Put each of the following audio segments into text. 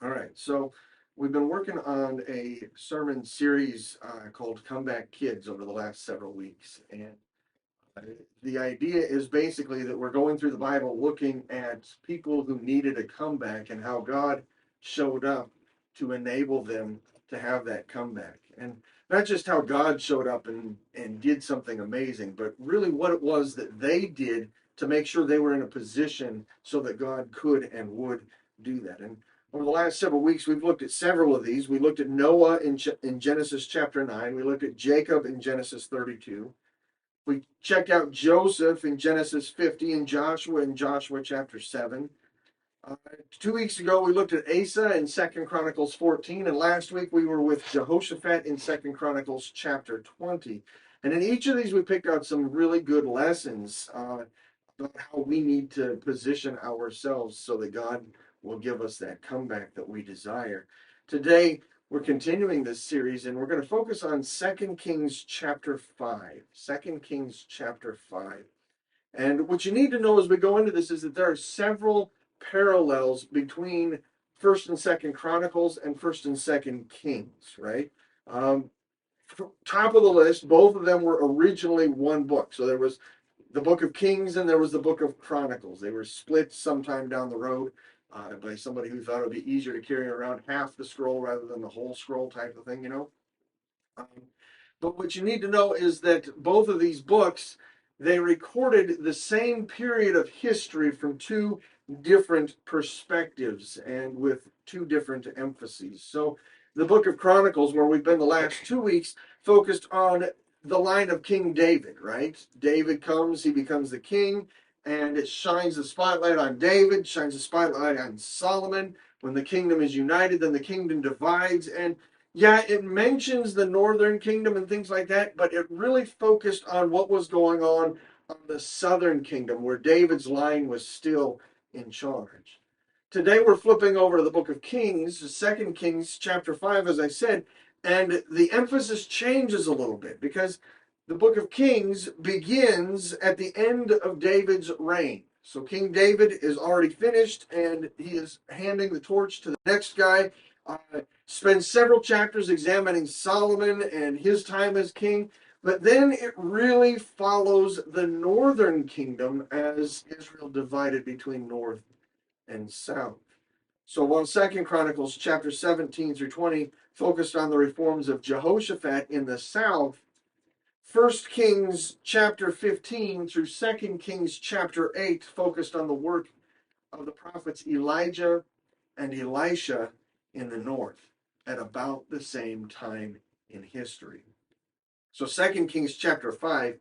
All right, so we've been working on a sermon series called Comeback Kids over the last several weeks. And uh, the idea is basically that we're going through the Bible looking at people who needed a comeback and how God showed up to enable them to have that comeback. And not just how God showed up and did something amazing, but really what it was that they did to make sure they were in a position so that God could and would do that. And over the last several weeks, we've looked at several of these. We looked at Noah in Genesis chapter 9. We looked at Jacob in Genesis 32. We checked out Joseph in Genesis 50 and Joshua in Joshua chapter 7. 2 weeks ago, we looked at Asa in 2 Chronicles 14. And last week, we were with Jehoshaphat in 2 Chronicles chapter 20. And in each of these, we picked out some really good lessons about how we need to position ourselves so that God will give us that comeback that we desire. Today, we're continuing this series and we're going to focus on 2 Kings chapter 5. 2 Kings chapter 5. And what you need to know as we go into this is that there are several parallels between 1st and 2nd Chronicles and 1st and 2nd Kings, right? Um, Top of the list, both of them were originally one book. So there was the book of Kings and there was the book of Chronicles. They were split sometime down the road by somebody who thought it would be easier to carry around half the scroll rather than the whole scroll type of thing, you know. Um, but what you need to know is that both of these books, they recorded the same period of history from two different perspectives and with two different emphases. So the book of Chronicles, where we've been the last 2 weeks, focused on the line of King David, right? David comes, he becomes the king, and it shines the spotlight on David, shines the spotlight on Solomon. When the kingdom is united, then the kingdom divides. And yeah, it mentions the northern kingdom and things like that, but it really focused on what was going on the southern kingdom, where David's line was still in charge. Today we're flipping over to the book of Kings, 2 Kings chapter 5, as I said, and the emphasis changes a little bit because the book of Kings begins at the end of David's reign. So King David is already finished and he is handing the torch to the next guy. Spends several chapters examining Solomon and his time as king, but then it really follows the northern kingdom as Israel divided between north and south. So while 2 Chronicles chapter 17 through 20 focused on the reforms of Jehoshaphat in the south, 1 Kings chapter 15 through 2 Kings chapter 8 focused on the work of the prophets Elijah and Elisha in the north at about the same time in history. So 2 Kings chapter 5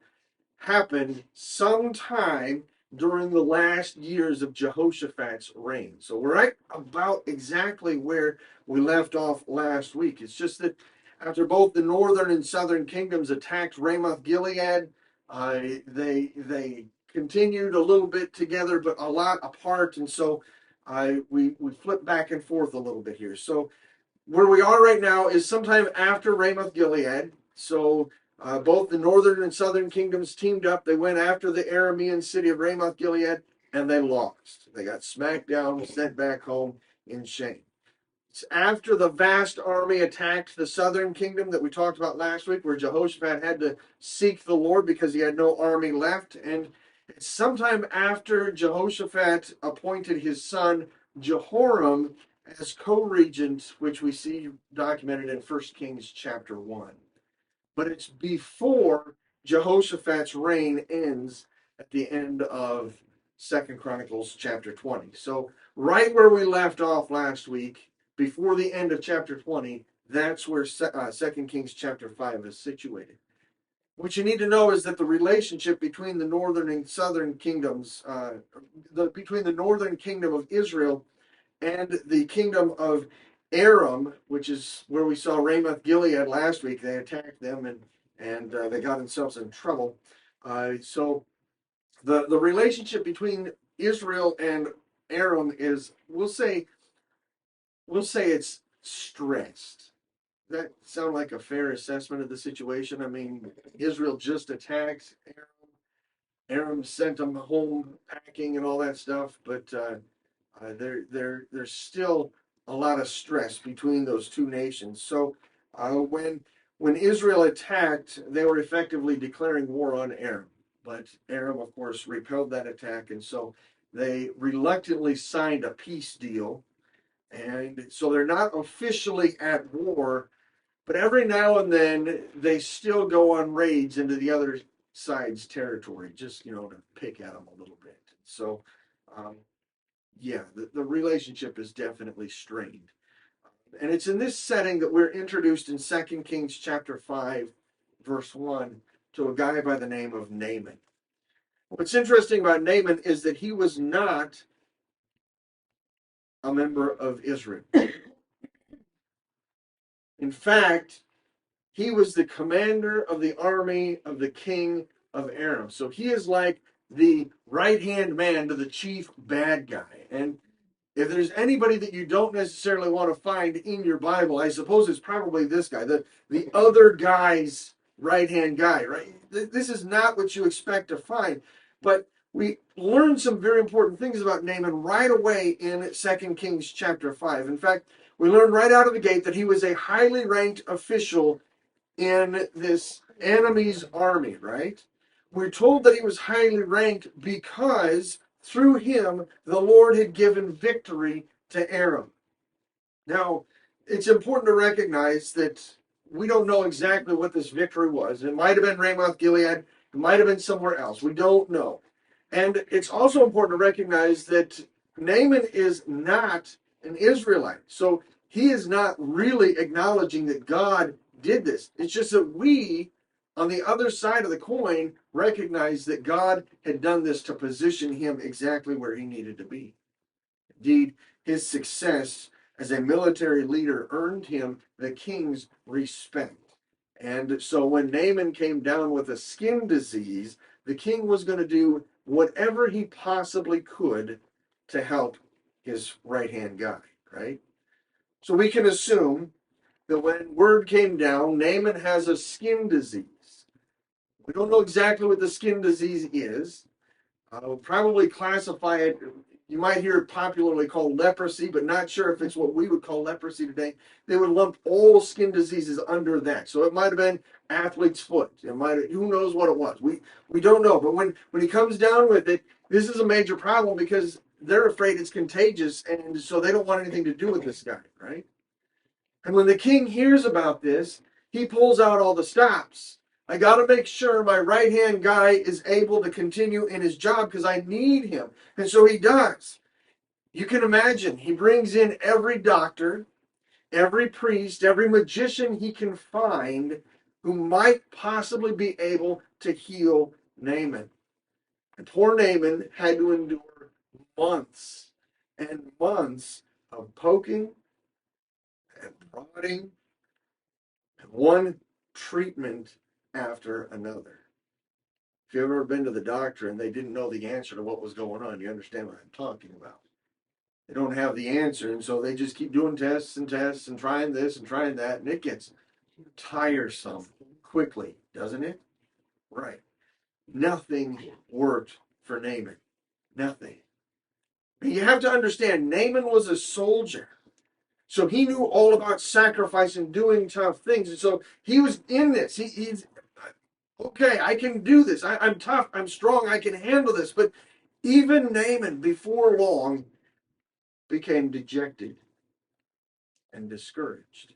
happened sometime during the last years of Jehoshaphat's reign. So we're right about exactly where we left off last week. It's just that after both the northern and southern kingdoms attacked Ramoth Gilead, they continued a little bit together, but a lot apart. And so we flip back and forth a little bit here. So where we are right now is sometime after Ramoth Gilead. So both the northern and southern kingdoms teamed up. They went after the Aramean city of Ramoth Gilead, and they lost. They got smacked down, sent back home in shame. It's after the vast army attacked the southern kingdom that we talked about last week, where Jehoshaphat had to seek the Lord because he had no army left. And it's sometime after Jehoshaphat appointed his son Jehoram as co-regent, which we see documented in 1 Kings chapter 1. But it's before Jehoshaphat's reign ends at the end of 2 Chronicles chapter 20. So right where we left off last week, before the end of chapter 20, that's where 2 Kings chapter 5 is situated. What you need to know is that the relationship between the northern and southern kingdoms, between the northern kingdom of Israel and the kingdom of Aram, which is where we saw Ramoth Gilead last week. They attacked them and they got themselves in trouble. So the relationship between Israel and Aram is, we'll say it's stressed. Does that sound like a fair assessment of the situation? I mean, Israel just attacked Aram. Aram sent them home packing and all that stuff, but there's still a lot of stress between those two nations. So when Israel attacked, they were effectively declaring war on Aram. But Aram, of course, repelled that attack, and so they reluctantly signed a peace deal. And so they're not officially at war, but every now and then they still go on raids into the other side's territory, just, to pick at them a little bit. So, um, yeah, the relationship is definitely strained. And it's in this setting that we're introduced in 2 Kings chapter 5, verse 1, to a guy by the name of Naaman. What's interesting about Naaman is that he was not a member of Israel. In fact, he was the commander of the army of the king of Aram. So he is like the right-hand man to the chief bad guy. And if there's anybody that you don't necessarily want to find in your Bible, I suppose it's probably this guy, the other guy's right-hand guy, right? This is not what you expect to find. But we learn some very important things about Naaman right away in 2 Kings chapter 5. In fact, we learn right out of the gate that he was a highly ranked official in this enemy's army, right? We're told that he was highly ranked because through him the Lord had given victory to Aram. Now, it's important to recognize that we don't know exactly what this victory was. It might have been Ramoth Gilead, it might have been somewhere else. We don't know. And it's also important to recognize that Naaman is not an Israelite. So he is not really acknowledging that God did this. It's just that we, on the other side of the coin, recognize that God had done this to position him exactly where he needed to be. Indeed, his success as a military leader earned him the king's respect. And so when Naaman came down with a skin disease, the king was going to do whatever he possibly could to help his right-hand guy, right? So we can assume that when word came down, Naaman has a skin disease. We don't know exactly what the skin disease is. We'll probably classify it, you might hear it popularly called leprosy, but not sure if it's what we would call leprosy today. They would lump all skin diseases under that. So it might have been athlete's foot. It might have, who knows what it was. We don't know. But when he comes down with it, this is a major problem because they're afraid it's contagious, and so they don't want anything to do with this guy, right? And when the king hears about this, he pulls out all the stops. I got to make sure my right-hand guy is able to continue in his job because I need him. And so he does. You can imagine, he brings in every doctor, every priest, every magician he can find who might possibly be able to heal Naaman. And poor Naaman had to endure months and months of poking and prodding and one treatment after another. If you've ever been to the doctor and they didn't know the answer to what was going on, you understand what I'm talking about. They don't have the answer, and so they just keep doing tests and tests and trying this and trying that, and it gets tiresome quickly, doesn't it? Right. Nothing worked for Naaman. Nothing. But you have to understand, Naaman was a soldier. So he knew all about sacrifice and doing tough things. And so he was in this. He's okay, I can do this. I'm tough. I'm strong. I can handle this. But even Naaman, before long, became dejected and discouraged.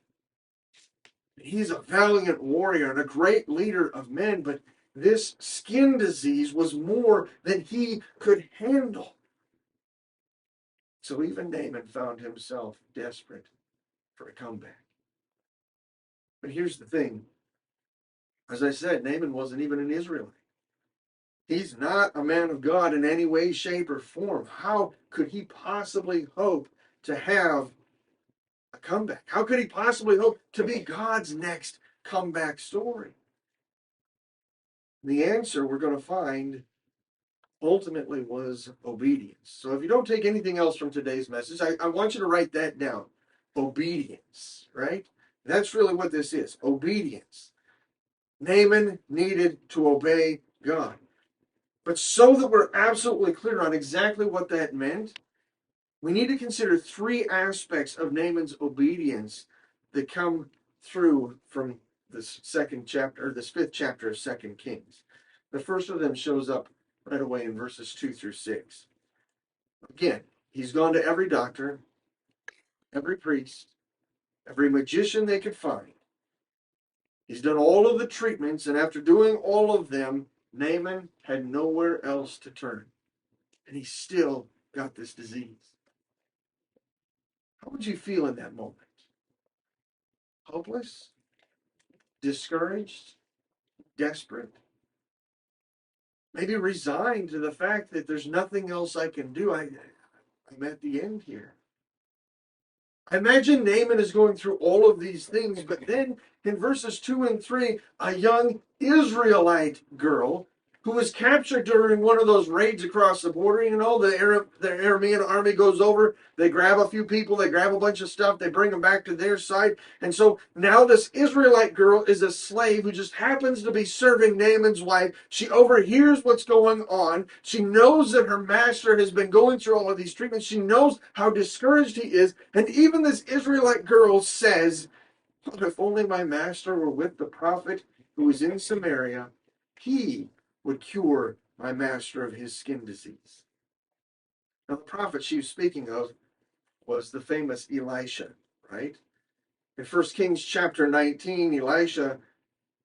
He's a valiant warrior and a great leader of men, but this skin disease was more than he could handle. So even Naaman found himself desperate for a comeback. But here's the thing. As I said, Naaman wasn't even an Israelite. He's not a man of God in any way, shape, or form. How could he possibly hope to have a comeback? How could he possibly hope to be God's next comeback story? The answer we're going to find ultimately was obedience. So if you don't take anything else from today's message, I want you to write that down. Obedience, right? That's really what this is. Obedience. Naaman needed to obey God. But so that we're absolutely clear on exactly what that meant, we need to consider three aspects of Naaman's obedience that come through from this second chapter, or this fifth chapter of 2 Kings. The first of them shows up right away in verses 2 through 6. Again, he's gone to every doctor, every priest, every magician they could find. He's done all of the treatments, and after doing all of them, Naaman had nowhere else to turn. And he still got this disease. How would you feel in that moment? Hopeless? Discouraged? Desperate? Maybe resigned to the fact that there's nothing else I can do. I'm at the end here. I imagine Naaman is going through all of these things, but then in verses 2 and 3, a young Israelite girl who was captured during one of those raids across the border. You know, the Aramean army goes over, they grab a few people, they grab a bunch of stuff, they bring them back to their side. And so now this Israelite girl is a slave who just happens to be serving Naaman's wife. She overhears what's going on. She knows that her master has been going through all of these treatments. She knows how discouraged he is. And even this Israelite girl says, if only my master were with the prophet who is in Samaria, he would cure my master of his skin disease. Now, the prophet she was speaking of was the famous Elisha, right? In 1 Kings chapter 19, Elisha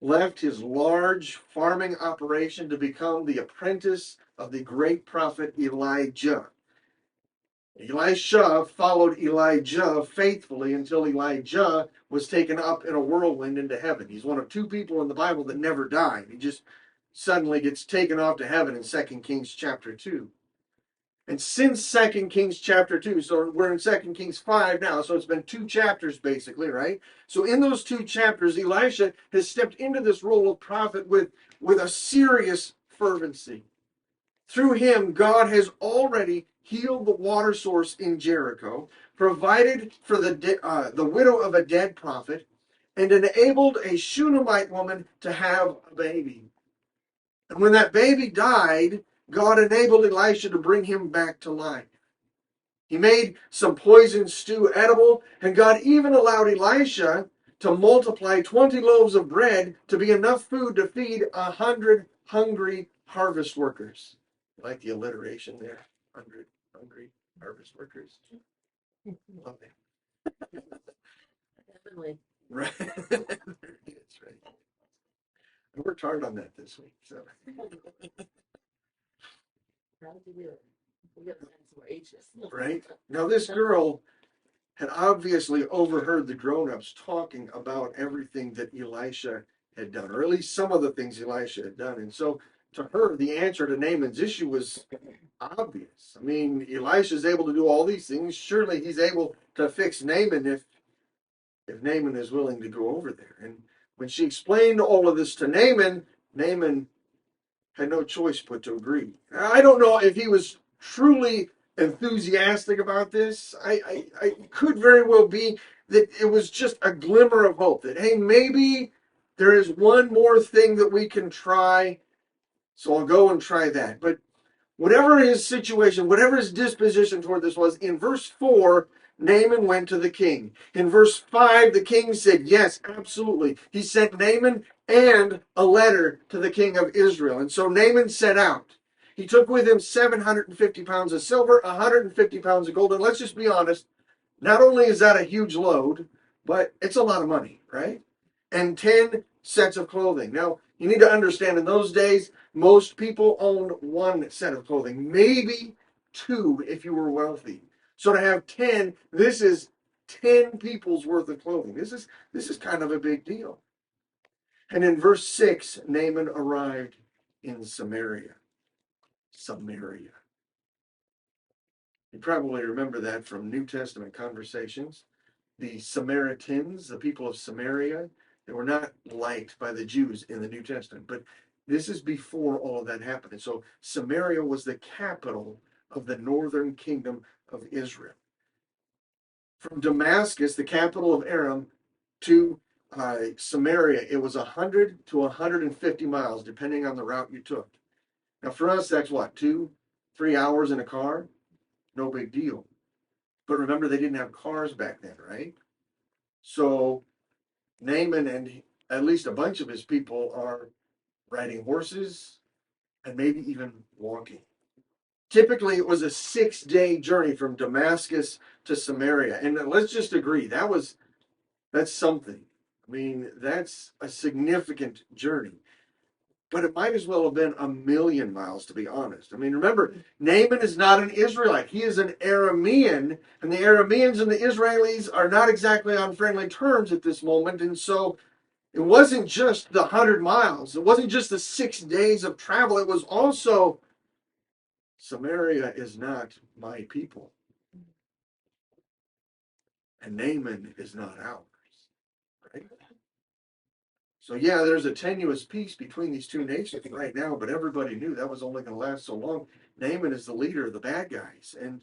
left his large farming operation to become the apprentice of the great prophet Elijah. Elisha followed Elijah faithfully until Elijah was taken up in a whirlwind into heaven. He's one of two people in the Bible that never died. He just suddenly gets taken off to heaven in 2 Kings chapter 2. And since 2 Kings chapter 2, so we're in 2 Kings 5 now, so it's been 2 chapters basically, right? So in those 2 chapters, Elisha has stepped into this role of prophet with a serious fervency. Through him, God has already healed the water source in Jericho, provided for the widow of a dead prophet, and enabled a Shunammite woman to have a baby. And when that baby died, God enabled Elisha to bring him back to life. He made some poison stew edible, and God even allowed Elisha to multiply 20 loaves of bread to be enough food to feed 100 hungry harvest workers. I like the alliteration there. 100 hungry harvest workers. Love that. Right. That's right. I worked hard on that this week. So. Right? Now, this girl had obviously overheard the grown-ups talking about everything that Elisha had done, or at least some of the things Elisha had done. And so to her, the answer to Naaman's issue was obvious. I mean, Elisha's able to do all these things. Surely he's able to fix Naaman if Naaman is willing to go over there. And when she explained all of this to Naaman, Naaman had no choice but to agree. I don't know if he was truly enthusiastic about this. I could very well be that it was just a glimmer of hope that, hey, maybe there is one more thing that we can try, so I'll go and try that. But whatever his situation, whatever his disposition toward this was, in verse 4, Naaman went to the king. In verse 5, the king said, yes, absolutely. He sent Naaman and a letter to the king of Israel. And so Naaman set out. He took with him 750 pounds of silver, 150 pounds of gold. And let's just be honest, not only is that a huge load, but it's a lot of money, right? And 10 sets of clothing. Now, you need to understand, in those days, most people owned one set of clothing, maybe two if you were wealthy. So to have 10, this is 10 people's worth of clothing. This is kind of a big deal. And in verse 6, Naaman arrived in Samaria. Samaria. You probably remember that from New Testament conversations. The Samaritans, the people of Samaria, they were not liked by the Jews in the New Testament. But this is before all of that happened. And so Samaria was the capital of the northern kingdom of Israel. From Damascus, the capital of Aram, to Samaria, it was 100 to 150 miles, depending on the route you took. Now, for us, that's what, 2-3 hours in a car? No big deal. But remember, they didn't have cars back then, right? So Naaman and at least a bunch of his people are riding horses and maybe even walking. Typically, it was a 6-day journey from Damascus to Samaria. And let's just agree, that's something. I mean, that's a significant journey. But it might as well have been 1,000,000 miles, to be honest. I mean, remember, Naaman is not an Israelite. He is an Aramean, and the Arameans and the Israelis are not exactly on friendly terms at this moment. And so it wasn't just the 100 miles. It wasn't just the 6 days of travel. It was also, Samaria is not my people, and Naaman is not ours. Right? So yeah, there's a tenuous peace between these two nations right now, but everybody knew that was only going to last so long. Naaman is the leader of the bad guys, and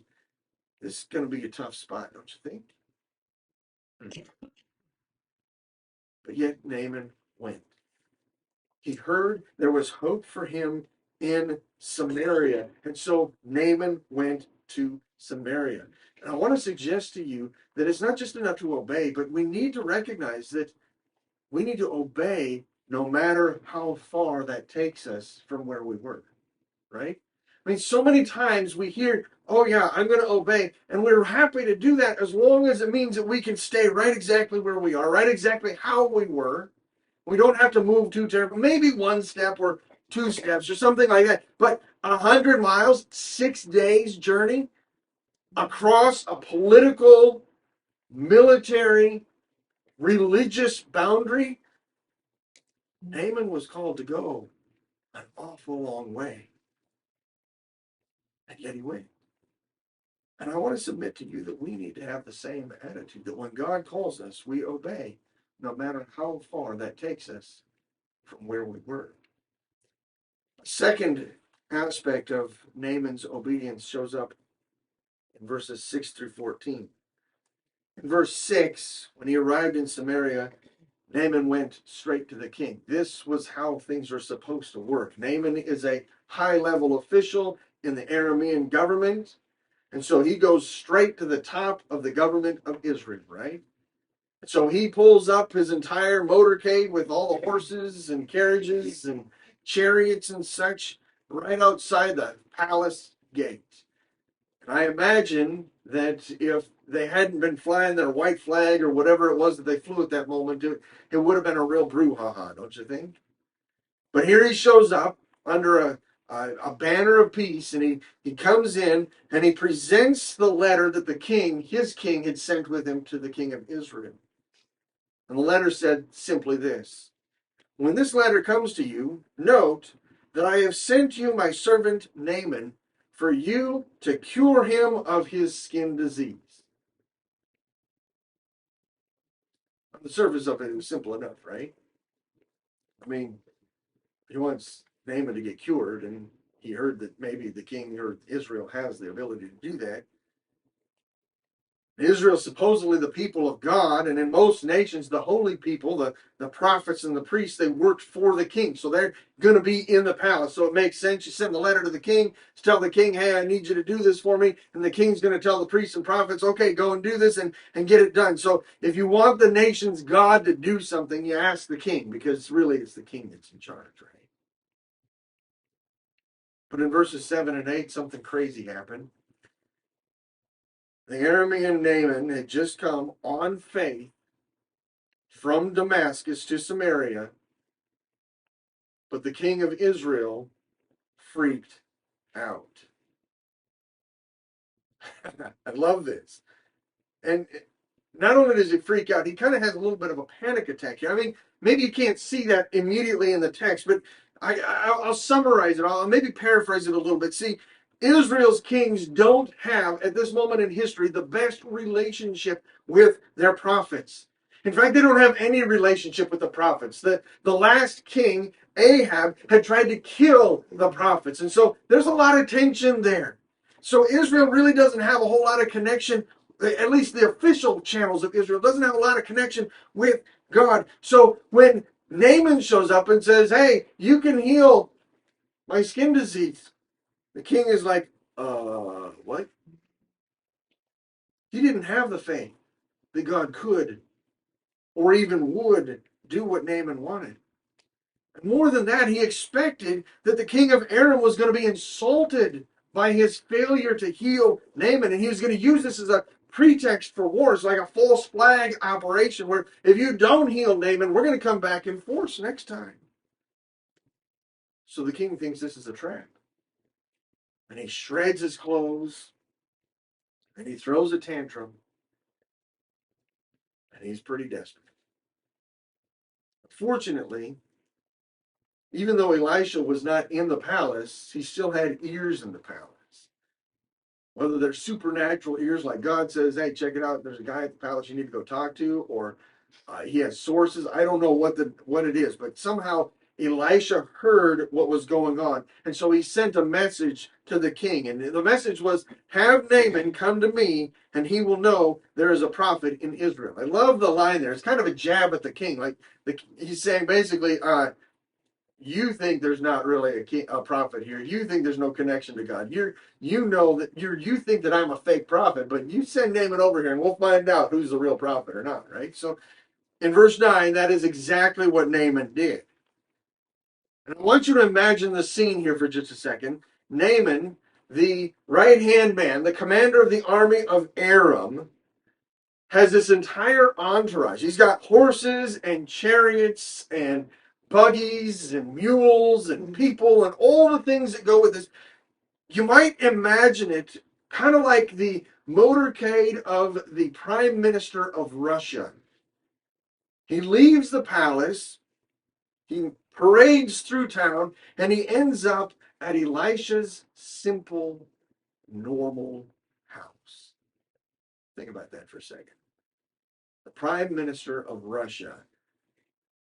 this is going to be a tough spot, don't you think? But yet Naaman went. He heard there was hope for him in Samaria, and so Naaman went to Samaria. And I want to suggest to you that it's not just enough to obey, but we need to recognize that we need to obey no matter how far that takes us from where we were, right? I mean, so many times we hear, oh yeah, I'm going to obey. And we're happy to do that as long as it means that we can stay right exactly where we are, right exactly how we were. We don't have to move too terribly, maybe one step or two steps or something like that. But 100 miles, 6 days journey across a political, military, religious boundary, Naaman was called to go an awful long way. And yet he went. And I want to submit to you that we need to have the same attitude, that when God calls us, we obey, no matter how far that takes us from where we were. A second aspect of Naaman's obedience shows up in verses 6 through 14. In verse 6, when he arrived in Samaria, Naaman went straight to the king. This was how things are supposed to work. Naaman is a high-level official in the Aramean government, and so he goes straight to the top of the government of Israel, right? So he pulls up his entire motorcade with all the horses and carriages and chariots and such right outside the palace gate. And I imagine that if they hadn't been flying their white flag or whatever it was that they flew at that moment, it would have been a real brouhaha, don't you think? But here he shows up under a banner of peace, and he comes in and he presents the letter that the king, his king, had sent with him to the king of Israel. And the letter said simply this: when this letter comes to you, note that I have sent you my servant Naaman for you to cure him of his skin disease. On the surface of it, it was simple enough, right? I mean, he wants Naaman to get cured, and he heard that maybe the king or Israel has the ability to do that. Israel supposedly the people of God, and in most nations, the holy people, the prophets and the priests, they worked for the king. So they're going to be in the palace. So it makes sense. You send a letter to the king to tell the king, hey, I need you to do this for me. And the king's going to tell the priests and prophets, okay, go and do this and get it done. So if you want the nation's God to do something, you ask the king, because really it's the king that's in charge, right? But in verses 7 and 8, something crazy happened. The Aramean Naaman had just come on faith from Damascus to Samaria, but the king of Israel freaked out. I love this. And not only does he freak out, he kind of has a little bit of a panic attack here. I mean, maybe you can't see that immediately in the text, but I'll summarize it. I'll maybe paraphrase it a little bit. See, Israel's kings don't have, at this moment in history, the best relationship with their prophets. In fact, they don't have any relationship with the prophets. The last king, Ahab, had tried to kill the prophets. And so there's a lot of tension there. So Israel really doesn't have a whole lot of connection, at least the official channels of Israel, doesn't have a lot of connection with God. So when Naaman shows up and says, hey, you can heal my skin disease, the king is like, what? He didn't have the faith that God could or even would do what Naaman wanted. And more than that, he expected that the king of Aram was going to be insulted by his failure to heal Naaman, and he was going to use this as a pretext for war. It's like a false flag operation where if you don't heal Naaman, we're going to come back in force next time. So the king thinks this is a trap. And he shreds his clothes, and he throws a tantrum, and he's pretty desperate. Fortunately, even though Elisha was not in the palace, he still had ears in the palace. Whether they're supernatural ears, like God says, hey, check it out, there's a guy at the palace you need to go talk to, or he has sources. I don't know what it is, but somehow Elisha heard what was going on. And so he sent a message to the king. And the message was, have Naaman come to me, and he will know there is a prophet in Israel. I love the line there. It's kind of a jab at the king. Like he's saying basically, you think there's not really a prophet here. You think there's no connection to God. You think that I'm a fake prophet, but you send Naaman over here and we'll find out who's the real prophet or not, right? So in verse 9, that is exactly what Naaman did. And I want you to imagine the scene here for just a second. Naaman, the right-hand man, the commander of the army of Aram, has this entire entourage. He's got horses and chariots and buggies and mules and people and all the things that go with this. You might imagine it kind of like the motorcade of the Prime Minister of Russia. He leaves the palace, he parades through town, and he ends up at Elisha's simple, normal house. Think about that for a second. The Prime Minister of Russia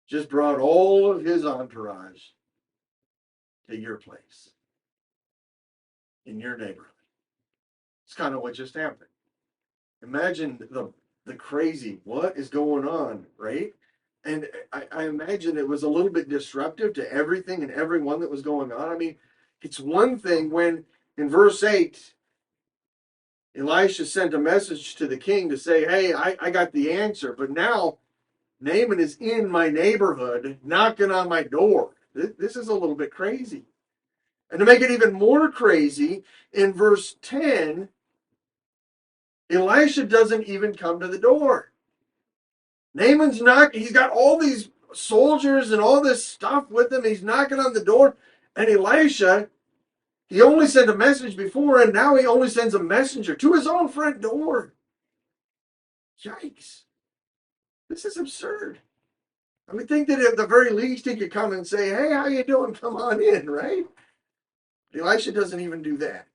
just brought all of his entourage to your place, in your neighborhood. It's kind of what just happened. Imagine the crazy, what is going on, right? And I imagine it was a little bit disruptive to everything and everyone that was going on. I mean, it's one thing when in verse 8, Elisha sent a message to the king to say, hey, I got the answer. But now Naaman is in my neighborhood knocking on my door. This is a little bit crazy. And to make it even more crazy, in verse 10, Elisha doesn't even come to the door. Naaman's he's got all these soldiers and all this stuff with him. He's knocking on the door. And Elisha, he only sent a message before, and now he only sends a messenger to his own front door. Yikes. This is absurd. I would think that at the very least he could come and say, hey, how you doing? Come on in, right? Elisha doesn't even do that.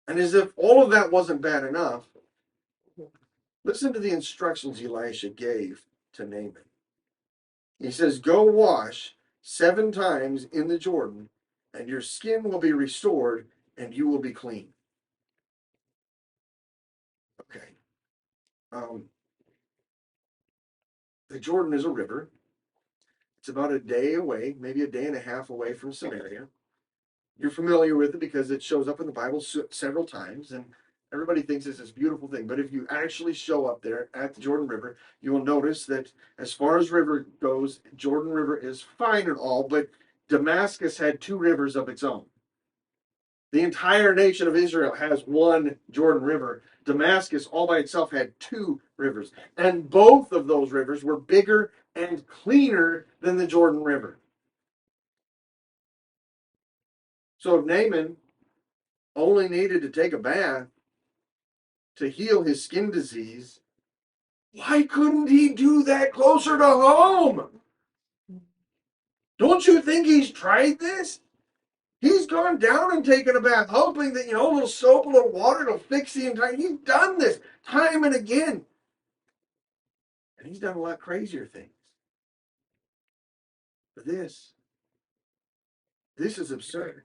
And as if all of that wasn't bad enough, listen to the instructions Elisha gave to Naaman. He says, go wash 7 times in the Jordan, and your skin will be restored, and you will be clean. Okay. The Jordan is a river. It's about a day away, maybe a day and a half away from Samaria. You're familiar with it because it shows up in the Bible several times, and everybody thinks it's this beautiful thing. But if you actually show up there at the Jordan River, you will notice that as far as river goes, Jordan River is fine and all, but Damascus had 2 rivers of its own. The entire nation of Israel has one Jordan River. Damascus all by itself had 2 rivers. And both of those rivers were bigger and cleaner than the Jordan River. So if Naaman only needed to take a bath to heal his skin disease, why couldn't he do that closer to home? Don't you think he's tried this? He's gone down and taken a bath, hoping that, a little soap, a little water will fix the entire... He's done this time and again. And he's done a lot crazier things. But this is absurd.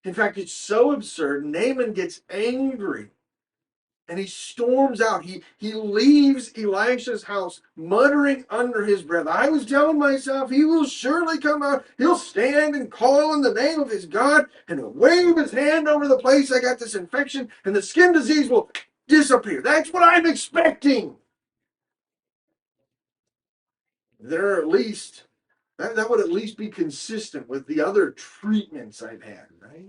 In fact, it's so absurd, Naaman gets angry. And he storms out. He leaves Elisha's house, muttering under his breath, I was telling myself, he will surely come out. He'll stand and call in the name of his God and wave his hand over the place I got this infection, and the skin disease will disappear. That's what I'm expecting. They're at least, that would at least be consistent with the other treatments I've had, right?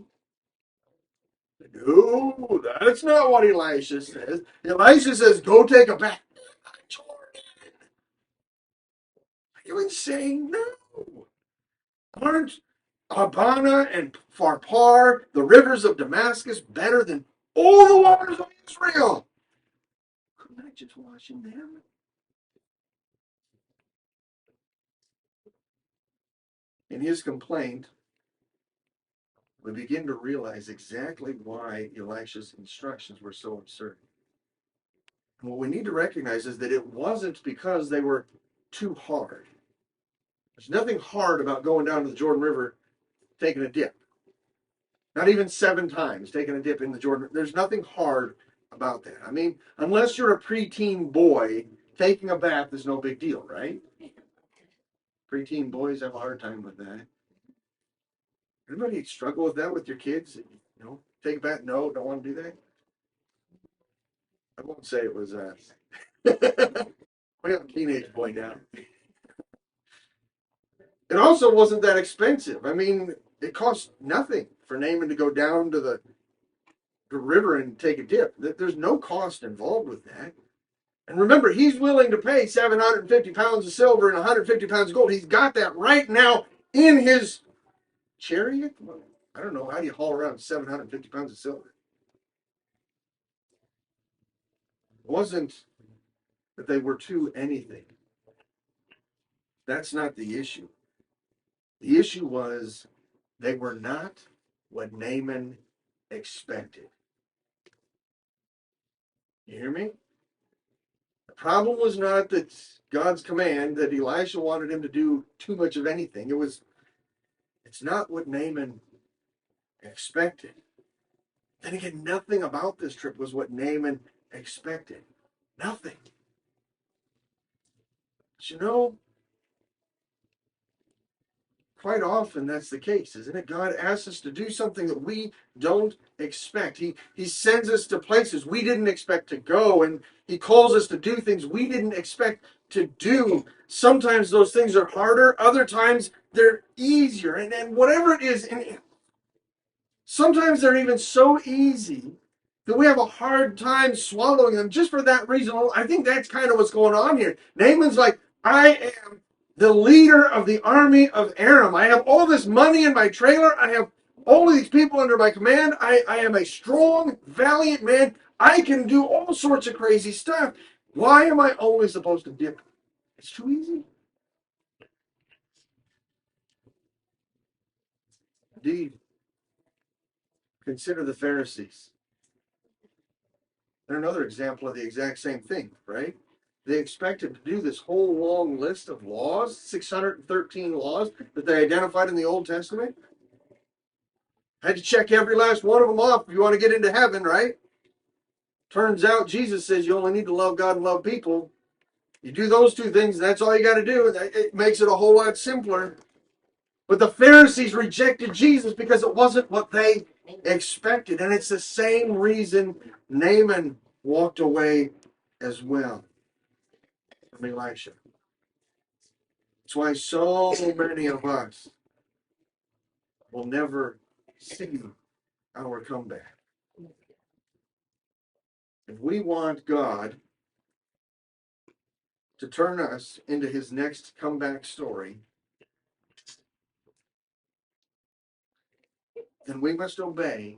No, that's not what Elisha says. Elisha says, go take a bath. Are you insane? No. Aren't Abana and Pharpar, the rivers of Damascus, better than all the waters of Israel? Couldn't I just wash in them? In his complaint, we begin to realize exactly why Elisha's instructions were so absurd. And what we need to recognize is that it wasn't because they were too hard. There's nothing hard about going down to the Jordan River, taking a dip. Not even 7 times taking a dip in the Jordan. There's nothing hard about that. I mean, unless you're a preteen boy, taking a bath is no big deal, right? Preteen boys have a hard time with that. Anybody struggle with that with your kids? You know, take a bath? No, don't want to do that. I won't say it was us. We have a teenage boy now. It also wasn't that expensive. I mean, it cost nothing for Naaman to go down to the river and take a dip. There's no cost involved with that. And remember, he's willing to pay 750 pounds of silver and 150 pounds of gold. He's got that right now in his chariot. Well, I don't know. How do you haul around 750 pounds of silver? It wasn't that they were too anything. That's not the issue. The issue was they were not what Naaman expected. You hear me? The problem was not that God's command that Elisha wanted him to do too much of anything. It's not what Naaman expected. Then again, nothing about this trip was what Naaman expected. Nothing. But you know, quite often that's the case, isn't it? God asks us to do something that we don't expect. He sends us to places we didn't expect to go, and he calls us to do things we didn't expect to do. Sometimes those things are harder, other times they're easier. And whatever it is, and sometimes they're even so easy that we have a hard time swallowing them just for that reason. I think that's kind of what's going on here. Naaman's like, I am the leader of the army of Aram. I have all this money in my trailer. I have all of these people under my command. I am a strong, valiant man. I can do all sorts of crazy stuff. Why am I only supposed to dip? It's too easy. Indeed. Consider the Pharisees. They're another example of the exact same thing, right? They expected to do this whole long list of laws, 613 laws that they identified in the Old Testament. Had to check every last one of them off if you want to get into heaven, right? Turns out Jesus says you only need to love God and love people. You do those 2 things, that's all you got to do. It makes it a whole lot simpler. But the Pharisees rejected Jesus because it wasn't what they expected. And it's the same reason Naaman walked away as well from Elisha. That's why so many of us will never see our comeback. If we want God to turn us into his next comeback story, then we must obey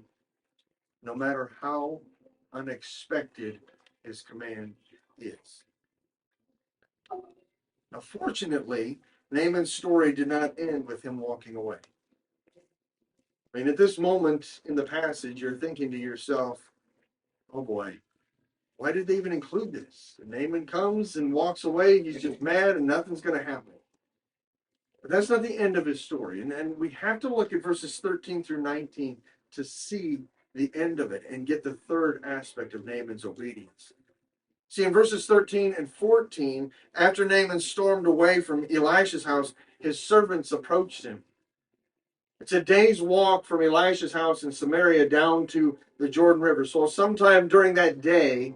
no matter how unexpected his command is. Now, fortunately, Naaman's story did not end with him walking away. I mean, at this moment in the passage, you're thinking to yourself, oh boy, why did they even include this? And Naaman comes and walks away, he's just mad and nothing's going to happen. But that's not the end of his story. And we have to look at verses 13 through 19 to see the end of it and get the third aspect of Naaman's obedience. See, in verses 13 and 14, after Naaman stormed away from Elisha's house, his servants approached him. It's a day's walk from Elisha's house in Samaria down to the Jordan River. So sometime during that day,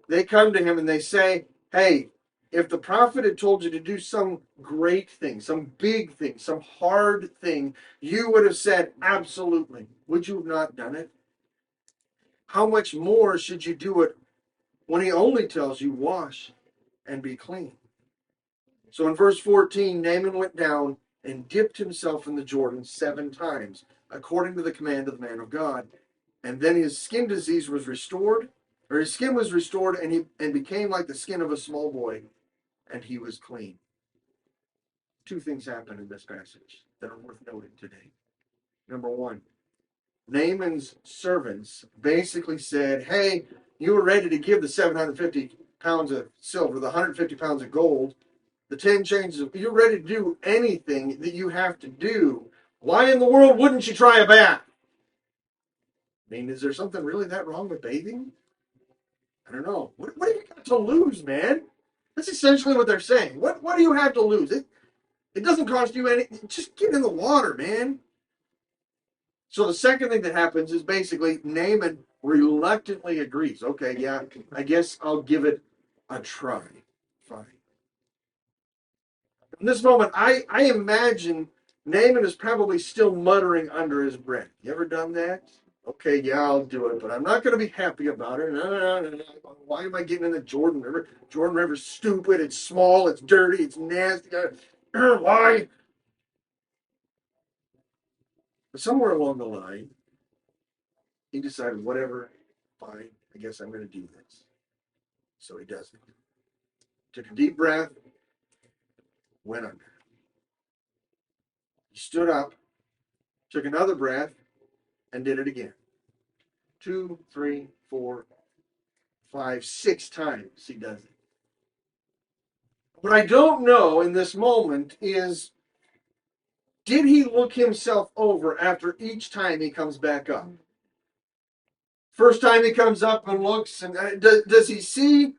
they come to him and they say, hey, if the prophet had told you to do some great thing, some big thing, some hard thing, you would have said, absolutely. Would you have not done it? How much more should you do it when he only tells you, wash and be clean? So in verse 14, Naaman went down and dipped himself in the Jordan 7 times, according to the command of the man of God. And then his skin disease was restored, or his skin was restored, and became like the skin of a small boy, and he was clean. 2 things happen in this passage that are worth noting today. Number 1, Naaman's servants basically said, hey, you were ready to give the 750 pounds of silver, the 150 pounds of gold, the 10 changes of, you're ready to do anything that you have to do. Why in the world wouldn't you try a bath? I mean, is there something really that wrong with bathing? I don't know. What do you got to lose, man? That's essentially what they're saying. What do you have to lose? It doesn't cost you anything. Just get in the water, man. So the second thing that happens is basically Naaman reluctantly agrees. Okay, yeah, I guess I'll give it a try. Fine. In this moment, I imagine Naaman is probably still muttering under his breath. You ever done that? Okay, yeah, I'll do it, but I'm not going to be happy about it. No. Why am I getting in the Jordan River? Jordan River's stupid. It's small. It's dirty. It's nasty. Why? But somewhere along the line, he decided, whatever, fine. I guess I'm going to do this. So he does it. Took a deep breath, went under. He stood up, took another breath, and did it again. 2, 3, 4, 5, 6 times he does it. What I don't know in this moment is, did he look himself over after each time he comes back up? First time he comes up and looks, and does he see?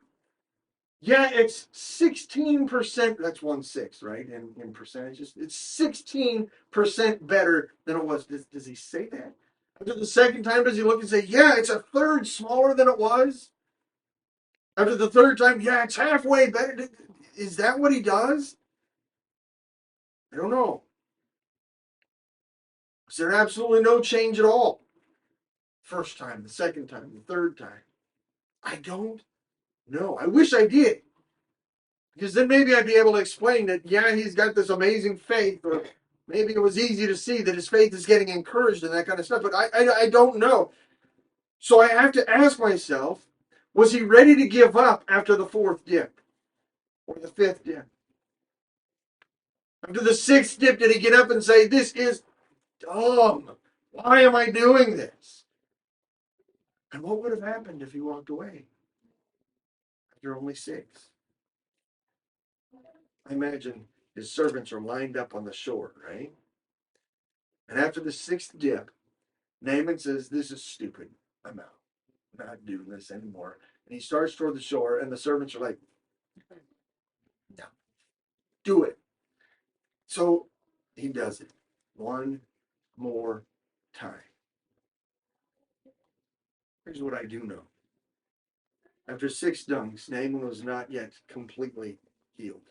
Yeah, it's 16%. That's 1/6, right? In percentages, it's 16% better than it was. Does he say that? After the second time, does he look and say, yeah, it's a third smaller than it was? After the third time, yeah, it's halfway better. Is that what he does? I don't know. Is there absolutely no change at all? First time, the second time, the third time. I don't know. I wish I did. Because then maybe I'd be able to explain that, yeah, he's got this amazing faith, or maybe it was easy to see that his faith is getting encouraged and that kind of stuff. But I don't know. So I have to ask myself, was he ready to give up after the 4th dip? Or the 5th dip? After the 6th dip, did he get up and say, this is dumb? Why am I doing this? And what would have happened if he walked away after only 6? I imagine his servants are lined up on the shore, right? And after the 6th dip, Naaman says, this is stupid. I'm out. I'm not doing this anymore. And he starts toward the shore, and the servants are like, no, do it. So he does it one more time. Here's what I do know. After 6 dunks, Naaman was not yet completely healed.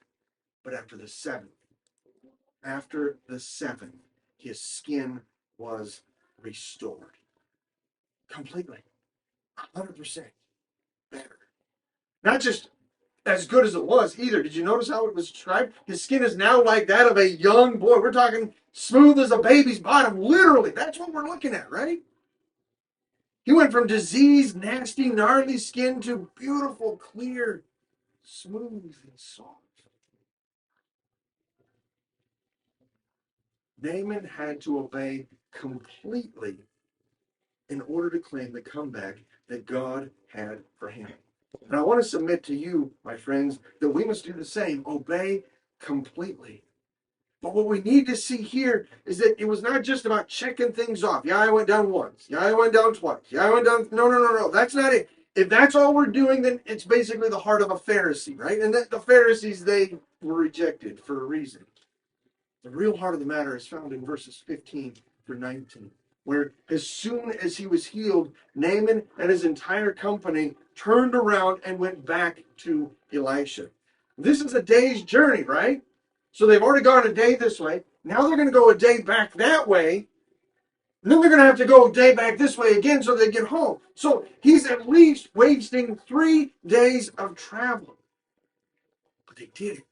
But after the seventh, his skin was restored. Completely. 100% better. Not just as good as it was either. Did you notice how it was described? His skin is now like that of a young boy. We're talking smooth as a baby's bottom. Literally. That's what we're looking at, right? He went from diseased, nasty, gnarly skin to beautiful, clear, smooth, and soft. Naaman had to obey completely in order to claim the comeback that God had for him. And I want to submit to you, my friends, that we must do the same. Obey completely. But what we need to see here is that it was not just about checking things off. Yeah, I went down once. Yeah, I went down twice. Yeah, I went down. No. That's not it. If that's all we're doing, then it's basically the heart of a Pharisee, right? And the Pharisees, they were rejected for a reason. The real heart of the matter is found in verses 15 chapter 19, where as soon as he was healed, Naaman and his entire company turned around and went back to Elisha. This is a day's journey, right? So they've already gone a day this way. Now they're going to go a day back that way. And then they're going to have to go a day back this way again so they get home. So he's at least wasting 3 days of travel. But they did it.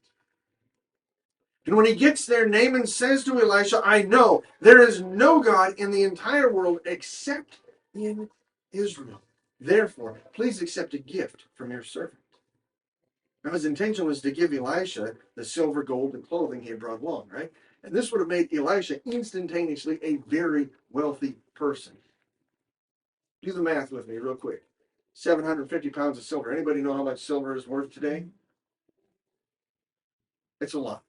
And when he gets there, Naaman says to Elisha, I know there is no God in the entire world except in Israel. Therefore, please accept a gift from your servant. Now, his intention was to give Elisha the silver, gold, and clothing he had brought along, right? And this would have made Elisha instantaneously a very wealthy person. Do the math with me real quick. 750 pounds of silver. Anybody know how much silver is worth today? It's a lot.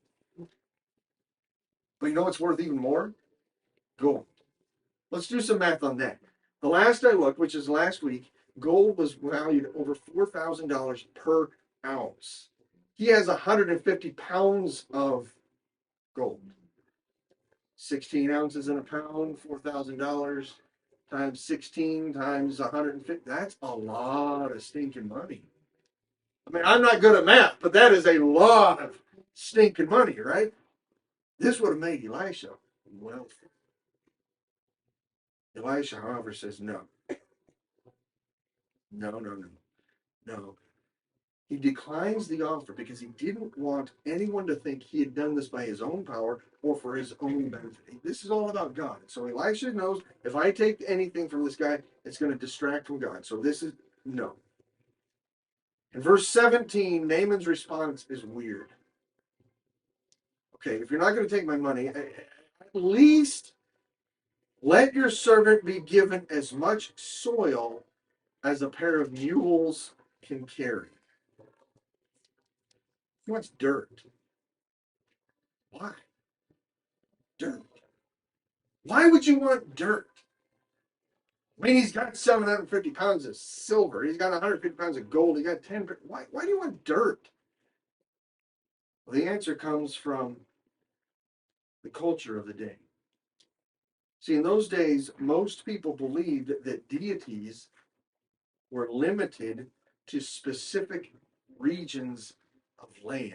But you know what's worth even more? Gold. Let's do some math on that. The last I looked, which is last week, gold was valued at over $4,000 per ounce. He has 150 pounds of gold. 16 ounces in a pound, $4,000 times 16 times 150. That's a lot of stinking money. I mean, I'm not good at math, but that is a lot of stinking money, right? This would have made Elisha wealthy. Elisha, however, says no. No, no, no, no. He declines the offer because he didn't want anyone to think he had done this by his own power or for his own benefit. This is all about God. So Elisha knows if I take anything from this guy, it's going to distract from God. So this is no. In verse 17, Naaman's response is weird. Okay, if you're not going to take my money, at least let your servant be given as much soil as a pair of mules can carry. He wants dirt. Why? Dirt. Why would you want dirt? I mean, he's got 750 pounds of silver. He's got 150 pounds of gold. He got 10. Why do you want dirt? Well, the answer comes from the culture of the day. See, in those days, most people believed that deities were limited to specific regions of land.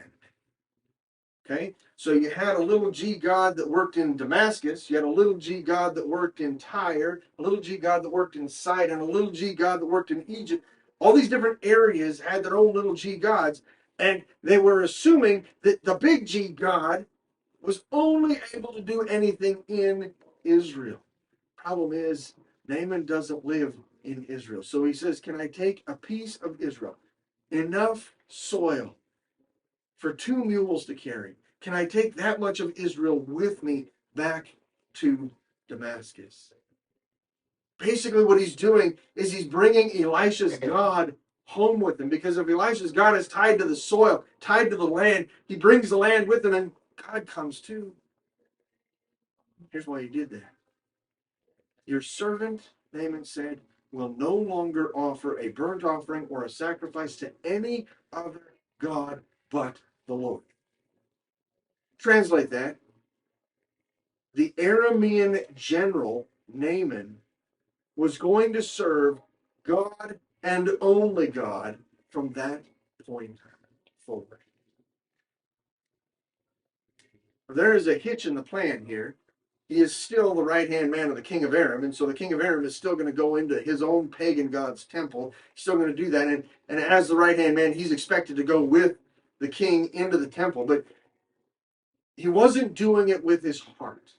Okay, so you had a little g god that worked in Damascus, you had a little g god that worked in Tyre, a little g god that worked in Sidon, a little g god that worked in Egypt. All these different areas had their own little g gods, and they were assuming that the big G god was only able to do anything in Israel. Problem is, Naaman doesn't live in Israel. So he says, can I take a piece of Israel? Enough soil for 2 mules to carry. Can I take that much of Israel with me back to Damascus? Basically, what he's doing is he's bringing Elisha's God home with him, because if Elisha's God is tied to the soil, tied to the land, he brings the land with him, and God comes too. Here's why he did that. Your servant, Naaman said, will no longer offer a burnt offering or a sacrifice to any other God but the Lord. Translate that. The Aramean general, Naaman, was going to serve God and only God from that point forward. There is a hitch in the plan here. He is still the right-hand man of the king of Aram, and so the king of Aram is still going to go into his own pagan god's temple. He's still going to do that, and as the right-hand man, he's expected to go with the king into the temple, but he wasn't doing it with his heart.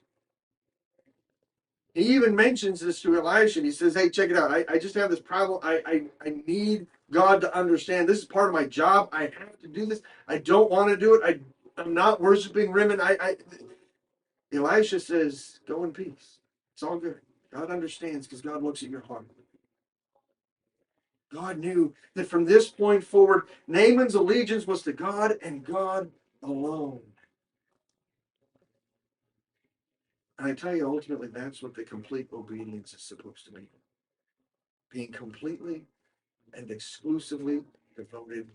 He even mentions this to Elisha. He says, hey, check it out. I just have this problem. I need God to understand. This is part of my job. I have to do this. I don't want to do it. I'm not worshiping Rimmon. Elisha says, go in peace. It's all good. God understands because God looks at your heart. God knew that from this point forward, Naaman's allegiance was to God and God alone. And I tell you, ultimately, that's what the complete obedience is supposed to mean. Being completely and exclusively devoted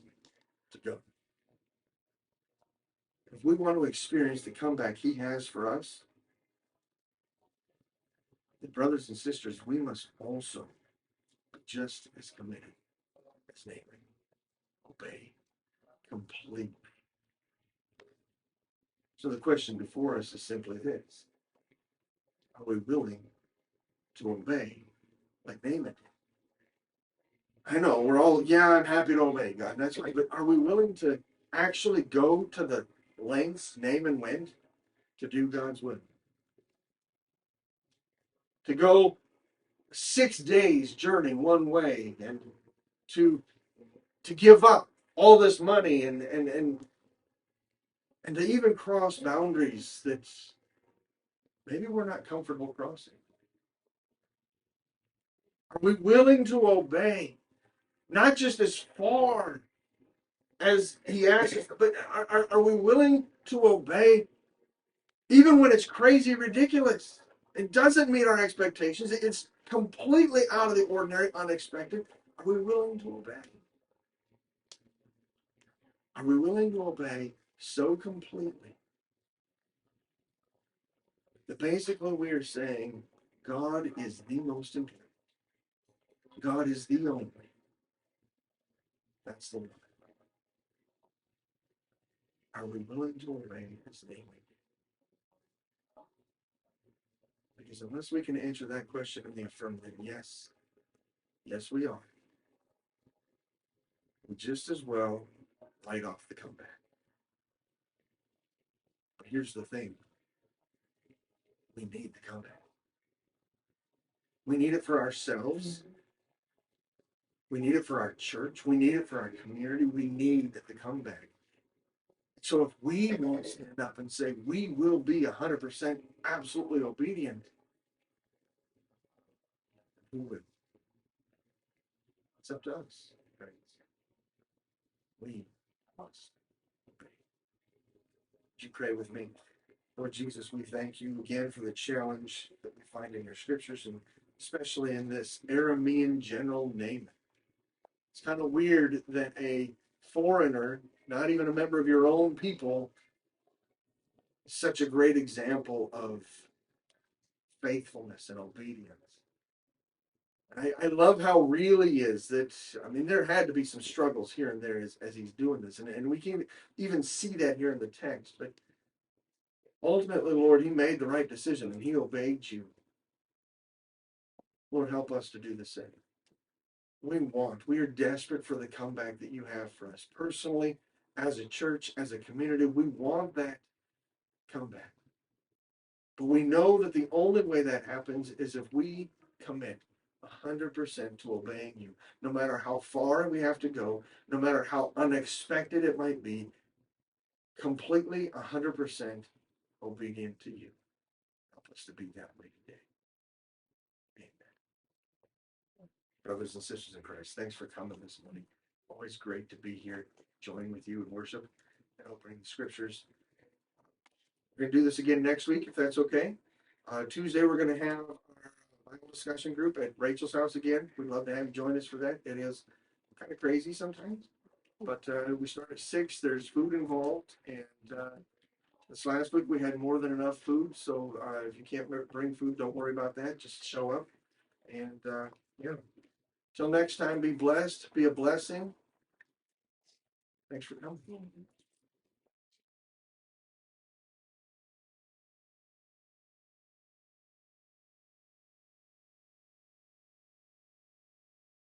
to God. If we want to experience the comeback he has for us, And brothers and sisters, we must also be just as committed as Naaman. Obey completely. So the question before us is simply this: are we willing to obey like Naaman did? I know we're all, yeah, I'm happy to obey God. That's right. But are we willing to actually go to the lengths Naaman went to do God's will? To go 6 days journey one way, and to to give up all this money, and to even cross boundaries that maybe we're not comfortable crossing. Are we willing to obey, not just as far as he asks us, but are we willing to obey even when it's crazy ridiculous? It doesn't meet our expectations. It's completely out of the ordinary, unexpected. Are we willing to obey? Are we willing to obey so completely that basically we are saying God is the most important? God is the only. That's the one. Are we willing to obey his name? Because unless we can answer that question in the affirmative, yes, yes, we are. We just as well light off the comeback. But here's the thing: we need the comeback. We need it for ourselves. We need it for our church. We need it for our community. We need the comeback. So if we won't stand up and say we will be 100% absolutely obedient, who will? It's up to us, friends. We must obey. Would you pray with me? Lord Jesus, we thank you again for the challenge that we find in your scriptures, and especially in this Aramean general Naaman. It's kind of weird that a foreigner, not even a member of your own people, is such a great example of faithfulness and obedience. I love how real he is. That, I mean, there had to be some struggles here and there as he's doing this, and we can even see that here in the text. But ultimately, Lord, he made the right decision and he obeyed you. Lord, help us to do the same. We are desperate for the comeback that you have for us personally, as a church, as a community. We want that comeback. But we know that the only way that happens is if we commit 100% to obeying you, no matter how far we have to go, no matter how unexpected it might be, completely 100% obedient to you. Help us to be that way today. Amen. Brothers and sisters in Christ, thanks for coming this morning. Always great to be here, joining with you in worship and opening the scriptures. We're going to do this again next week, if that's okay. Tuesday, we're going to have our Bible discussion group at Rachel's house again. We'd love to have you join us for that. It is kind of crazy sometimes, but we start at 6. There's food involved, and this last week we had more than enough food. So if you can't bring food, don't worry about that. Just show up, and yeah. Till next time, be blessed, be a blessing. Thanks for coming.